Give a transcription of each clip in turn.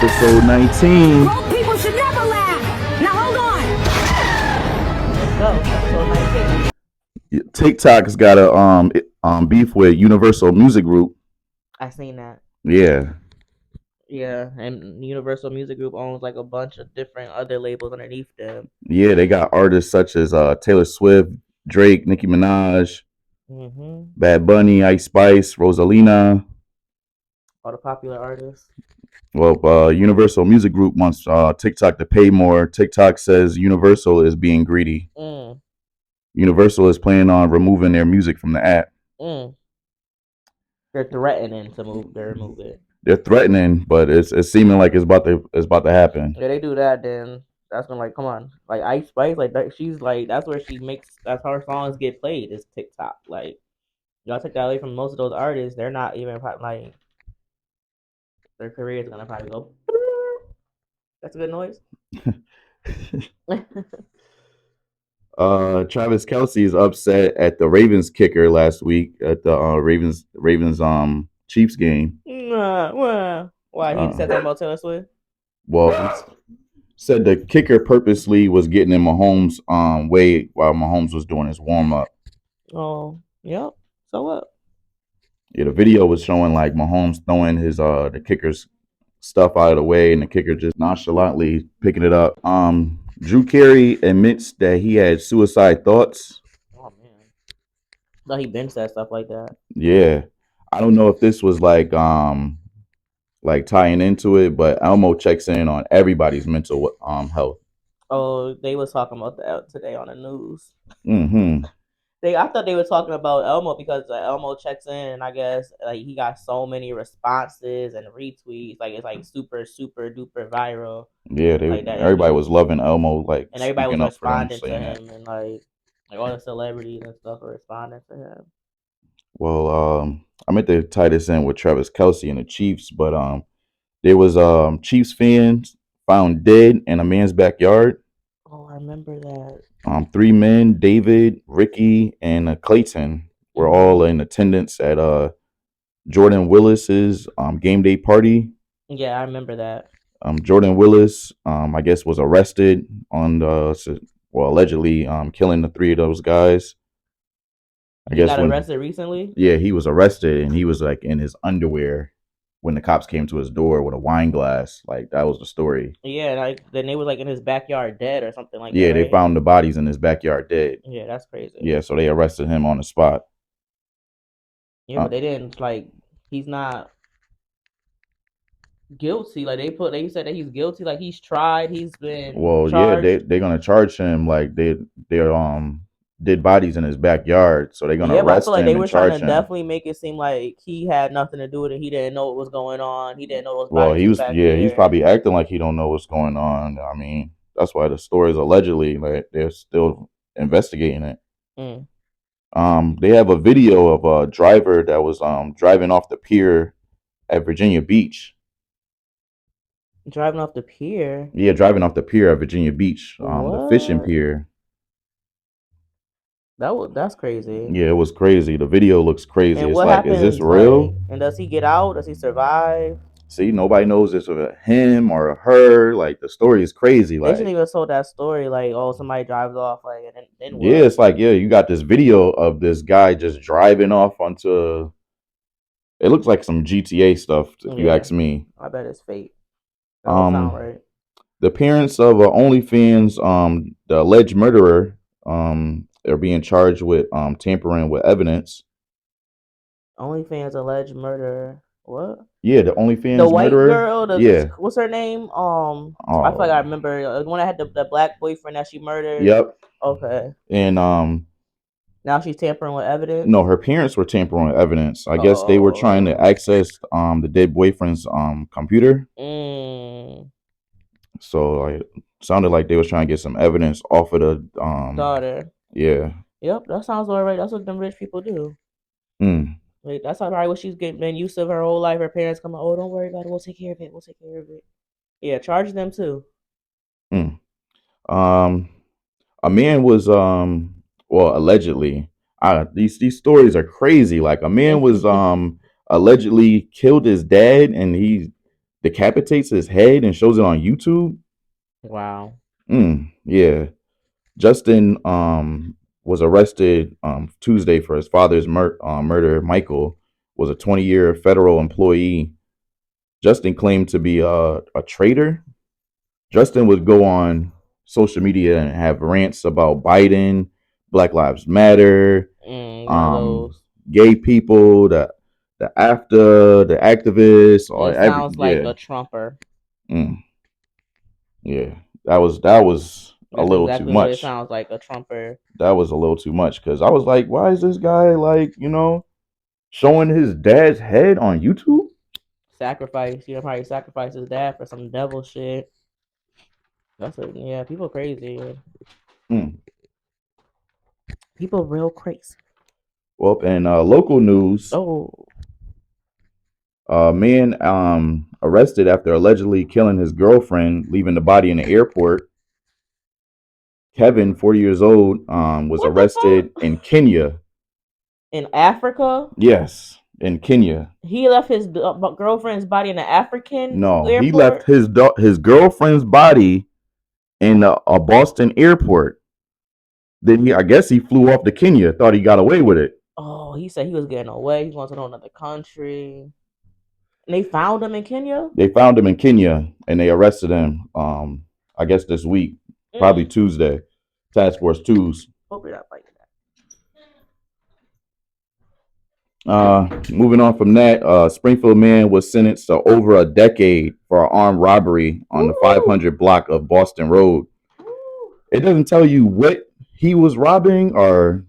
episode 19. Broke people should never laugh. Now hold on. Let's go. Episode 19. TikTok's got a beef with Universal Music Group. I seen that. Yeah. Yeah, and Universal Music Group owns like a bunch of different other labels underneath them. Yeah, they got artists such as Taylor Swift, Drake, Nicki Minaj, Bad Bunny, Ice Spice, Rosalina. All the popular artists. Well, Universal Music Group wants TikTok to pay more. TikTok says Universal is being greedy. Universal is planning on removing their music from the app. They're threatening to remove it. They're threatening, but it's seeming like it's about to happen. Yeah, they do that, then that's gonna come on. Like Ice Spice, like that, she's like that's where that's how her songs get played is TikTok. Like y'all take that away from most of those artists, they're not even like their career is gonna probably go. That's a good noise. Travis Kelce is upset at the Ravens kicker last week at the Ravens Chiefs game. Why he said that about Taylor Swift? Well, he said the kicker purposely was getting in Mahomes' way while Mahomes was doing his warm up. Oh, yep. So what? Yeah, the video was showing like Mahomes throwing his the kicker's stuff out of the way and the kicker just nonchalantly picking it up. Drew Carey admits that he had suicide thoughts. Oh man, thought he been said stuff like that. Yeah, I don't know if this was like tying into it, but Elmo checks in on everybody's mental health. Oh, they was talking about that today on the news. Mm-hmm. I thought they were talking about Elmo because Elmo checks in, and I guess like he got so many responses and retweets, like it's like super duper viral. Yeah, everybody was loving Elmo, like, and everybody was responding to him, that. and like all the celebrities and stuff were responding to him. Well, I meant to tie this in with Travis Kelce and the Chiefs, but there was Chiefs fans found dead in a man's backyard. Oh, I remember that. 3 men, David, Ricky, and Clayton, were all in attendance at Jordan Willis's game day party. Yeah, I remember that. Jordan Willis, I guess, was arrested on allegedly killing the 3 of those guys. He got arrested recently? Yeah, he was arrested, and he was like in his underwear when the cops came to his door with a wine glass. Like, that was the story. Yeah, like then they was like in his backyard dead or something like that. Yeah, they right? found the bodies in his backyard dead. Yeah, that's crazy. Yeah, so they arrested him on the spot. Yeah, but they didn't he's not guilty. Like they said that he's guilty. Like he's tried. He's been charged. Yeah, they're gonna charge him like they did bodies in his backyard, so they're gonna arrest him. But I feel like they were trying to him. Definitely make it seem like he had nothing to do with it. He didn't know what was going on. He didn't know those bodies. Well, he's probably acting like he don't know what's going on. I mean, that's why the story is allegedly like they're still investigating it. They have a video of a driver that was driving off the pier at Virginia Beach. Driving off the pier? Yeah, driving off the pier at Virginia Beach, the fishing pier. That's crazy. Yeah, it was crazy. The video looks crazy. And it's what like, happens, is this real? Like, and does he get out? Does he survive? See, nobody knows if it's him or her. Like, the story is crazy. They shouldn't even told that story. Like, oh, somebody drives off. Like, and then what? Yeah, it's like, yeah, you got this video of this guy just driving off onto. It looks like some GTA stuff, if you ask me. I bet it's fake. That don't sound right. The parents of OnlyFans, the alleged murderer, are being charged with tampering with evidence. OnlyFans alleged murderer. What? Yeah, the OnlyFans the white murderer. girl. What's her name? I feel like I remember the one that had the black boyfriend that she murdered. Yep. Okay. And now she's tampering with evidence. No, her parents were tampering with evidence. I guess they were trying to access the dead boyfriend's computer. So it sounded like they was trying to get some evidence off of the daughter. Yeah. Yep, that sounds all right. That's what them rich people do. Like, that's probably what she's been used to her whole life. Her parents come, oh, don't worry about it. We'll take care of it. We'll take care of it. Yeah, charge them too. A man was allegedly. These stories are crazy. Like, a man was allegedly killed his dad, and he decapitates his head and shows it on YouTube. Wow. Yeah. Justin was arrested Tuesday for his father's murder. Michael was a 20-year federal employee. Justin claimed to be a traitor. Justin would go on social media and have rants about Biden, Black Lives Matter, One of those. gay people, the activists, or It sounds like yeah, a Trumper. mm, yeah. That was a That's little too exactly what it much. sounds like, a Trumper. That was a little too much because I was like, why is this guy like showing his dad's head on YouTube? Sacrifice. You know, probably sacrifice his dad for some devil shit. That's it. Yeah, people crazy. Mm. People real crazy. Well, in local news, Oh. a man arrested after allegedly killing his girlfriend, leaving the body in the airport. Kevin, 40 years old, was What the arrested fuck? in Kenya. In Africa? Yes, in Kenya. He left his girlfriend's body in an African No, he left airport? his girlfriend's body in a Boston airport. Then I guess he flew off to Kenya. Thought he got away with it. Oh, he said he was getting away. He wants to know another country. And they found him in Kenya? They found him in Kenya and they arrested him. I guess this week, probably Tuesday. Task Force Twos. Hope you're not fighting Moving on from that, Springfield man was sentenced to over a decade for an armed robbery on the 500 block of Boston Road. It doesn't tell you what he was robbing or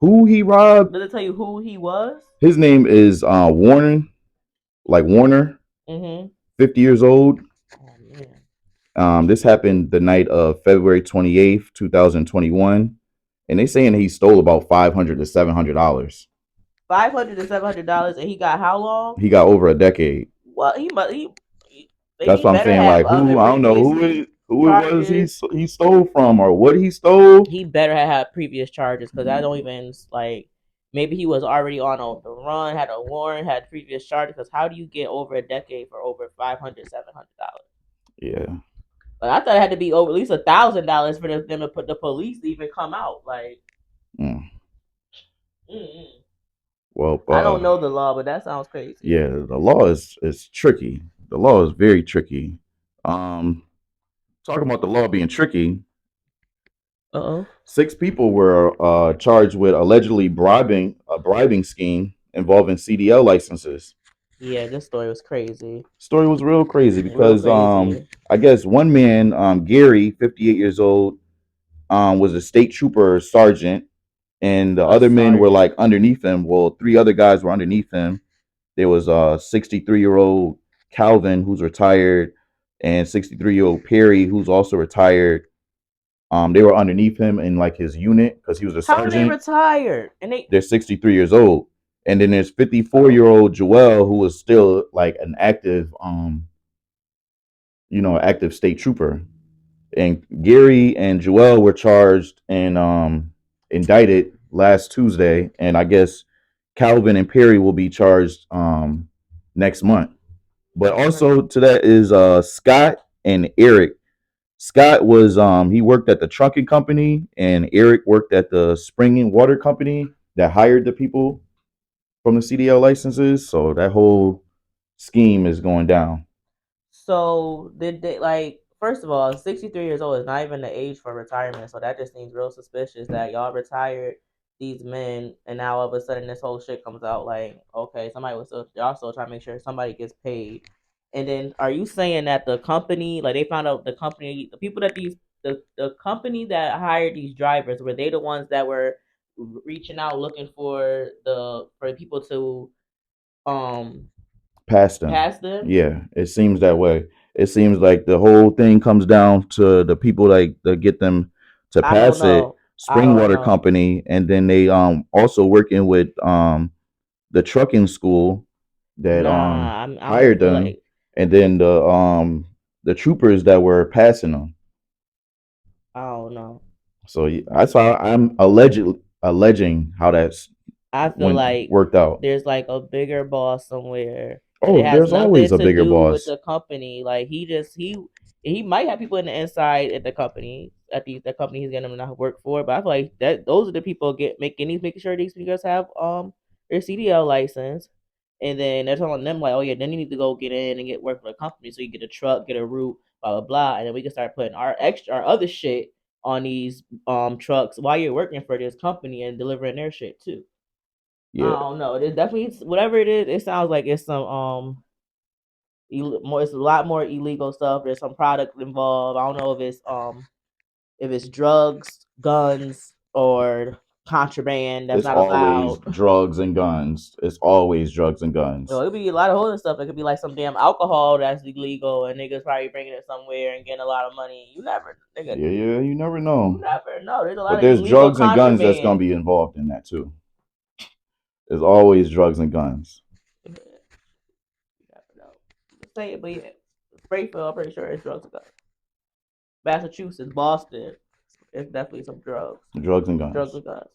who he robbed. Does it tell you who he was? His name is Warren, like Warner, 50 years old. Oh, man. This happened the night of February 28th, 2021. And they saying he stole about $500 to $700. $500 to $700, and he got how long? He got over a decade. Well, That's what I'm saying. Like who? I don't know who it was he stole from or what he stole. He better have had previous charges because I don't even like. Maybe he was already on the run, had a warrant, had previous charges. Because how do you get over a decade for over $500, $700? Yeah. But I thought it had to be over at least $1,000 for them to put the police to even come out. Like, well, I don't know the law, but that sounds crazy. Yeah, the law is tricky. The law is very tricky. Talking about the law being tricky. 6 people were charged with allegedly bribing a bribing scheme involving CDL licenses. Yeah, this story was crazy. Story was real crazy because I guess one man, Gary, 58 years old, was a state trooper sergeant, and the other men were like underneath him. Well, 3 other guys were underneath him. There was a 63-year-old Calvin who's retired, and 63-year-old Perry who's also retired. They were underneath him in like his unit because he was a sergeant. How are they retired? And they're 63 years old. And then there's 54-year-old Joel who was still like an active active state trooper. And Gary and Joel were charged and indicted last Tuesday. And I guess Calvin and Perry will be charged next month. But also to that is Scott and Eric. Scott was he worked at the trucking company, and Eric worked at the springing water company that hired the people from the CDL licenses. So that whole scheme is going down. So did they like? First of all, 63 years old is not even the age for retirement. So that just seems real suspicious that y'all retired these men, and now all of a sudden this whole shit comes out. Like, okay, somebody was y'all still trying to make sure somebody gets paid. And then, are you saying that the company, like they found out the company, the people that the company that hired these drivers, were they the ones that were reaching out looking for people to Past them. Yeah, it seems that way. It seems like the whole thing comes down to the people like to get them to pass it. Springwater company, and then they also working with the trucking school that hired them, like, and then the troopers that were passing them. I don't know. So that's how I'm alleging how that's I feel like worked out. there's like a bigger boss somewhere. and it Oh, has there's nothing always a to bigger do with boss. the company. Like he might have people in the inside at the company the company he's getting them to work for, but I feel like that those are the people making sure these speakers have their CDL license, and then they're telling them like, oh yeah, then you need to go get in and get work for the company so you get a truck, get a route, blah blah blah, and then we can start putting our other shit on these trucks while you're working for this company and delivering their shit too. I Yeah, don't know. It definitely whatever it is. It sounds like it's some more. It's a lot more illegal stuff. There's some product involved. I don't know if it's drugs, guns, or contraband that's it's not always allowed. drugs and guns. It's always drugs and So guns. it could be a lot of other stuff. It could be like some damn alcohol that's illegal, and niggas probably bringing it somewhere and getting a lot of money. You never, nigga, Yeah, yeah, you never you know. never know. There's a lot But of there's illegal drugs and guns that's gonna contraband. be involved in that too. There's always drugs and guns. You never know. Just say it, but yeah, Springfield, I'm pretty sure it's drugs and guns. Massachusetts, Boston, it's definitely some drugs. Drugs and Drugs guns. and guns.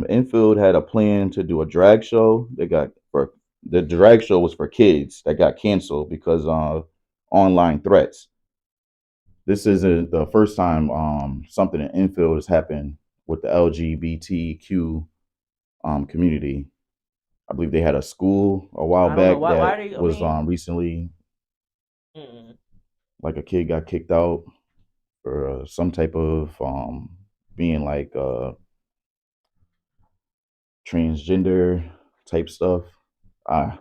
Infield had a plan to do a drag show. The drag show was for kids that got canceled because online threats. This isn't the first time something in infield has happened with the LGBTQ community. I believe they had a school a while I don't know back why. Why that are they? I was mean, recently, mm, like, a kid got kicked out for some type of being like transgender type stuff. I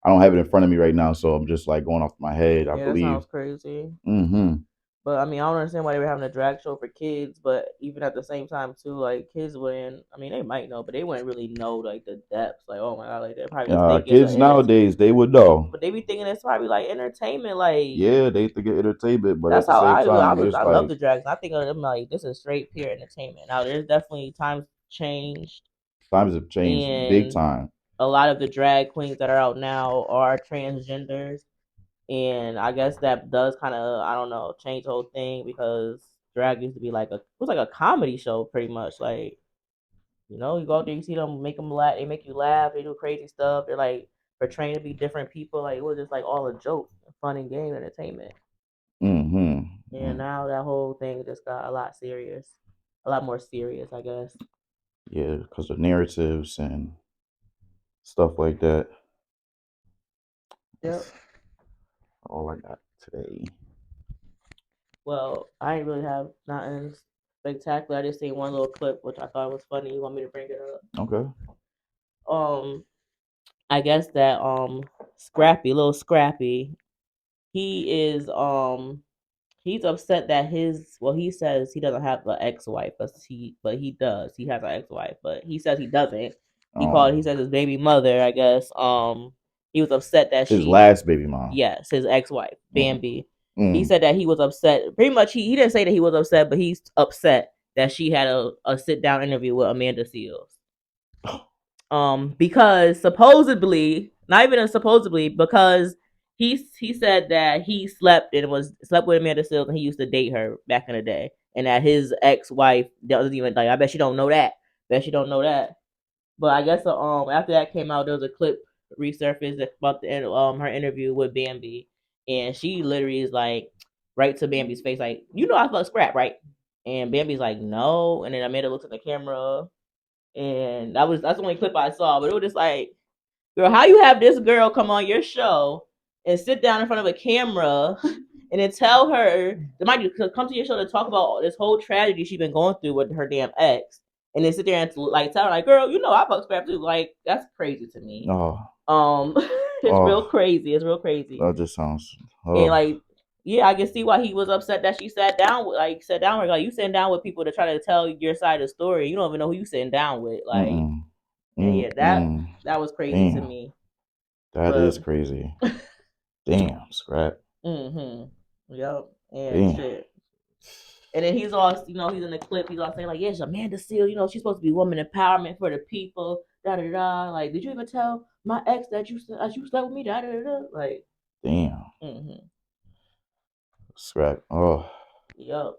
I don't have it in front of me right now, so I'm just like going off my head. I yeah, that sounds believe. crazy. Mm-hmm. But I mean, I don't understand why they were having a drag show for kids. But even at the same time, too, like kids wouldn't. I mean, they might know, but they wouldn't really know like the depths. Like, oh my god, like they're probably just thinking it's an Kids nowadays, they would know. but they be thinking it's probably like entertainment. Like Yeah, they think of entertainment, but at that's the how same time, it's I love like the drags. I think of them like this is straight pure entertainment. Now there's definitely times changed, times have changed big and time. a lot of the drag queens that are out now are transgenders, and I guess that does kind of I don't know change the whole thing because drag used to be like it was like a comedy show pretty much. Like you go out there, you see them, make them laugh, they make you laugh, they do crazy stuff. They're like portraying to be different people. Like it was just like all a joke, fun and game entertainment. And Mm-hmm. now that whole thing just got a lot serious, a lot more serious, I guess. Yeah, because of narratives and stuff like that. Yep. That's all I got today. Well, I ain't really have nothing spectacular. I just seen one little clip which I thought was funny. You want me to bring it up? Okay. Um, I guess that Scrappy, little Scrappy, he is he's upset that he says he doesn't have an ex-wife, but he does. He has an ex-wife, but he says he doesn't. He Um, says his baby mother, I guess, he was upset that his she last baby mom. yes, his ex-wife, Mm. Bambi. He Mm. said that he was upset. Pretty much he didn't say that he was upset, but he's upset that she had a sit down interview with Amanda Seals. Because supposedly, not even a supposedly, because he said that he slept with Amanda Seals and he used to date her back in the day, and that his ex wife doesn't even like. I bet she don't know that. Bet she don't know that. But I guess after that came out, there was a clip resurfaced about her interview with Bambi, and she literally is like right to Bambi's face, like I fuck Scrap, right? And Bambi's like no, and then Amanda looks at the camera and that's the only clip I saw. But it was just like, girl, how you have this girl come on your show and sit down in front of a camera and then tell her that might come to your show to talk about this whole tragedy she's been going through with her damn ex, and then sit there and like tell her like, girl, I fuck Scrap too. Like that's crazy to me. Oh, Um, it's real oh, crazy. It's real crazy. that just sounds. And Oh, like, yeah, I can see why he was upset that she sat down with, like, you sitting down with people to try to tell your side of the story. You don't even know who you sitting down with. Like, mm-mm. and yeah, Mm-mm. that was crazy to Damn, me. that is But crazy. Damn, Scrap. yep, and Damn. shit. And then he's all, he's in the clip. He's all saying like, "Yes, Amanda Seal. She's supposed to be woman empowerment for the people." Da da da. Like, did you even tell my ex that you slept with me? Da da da. Like, Damn. mm-hmm. Scrap. Oh. Yep.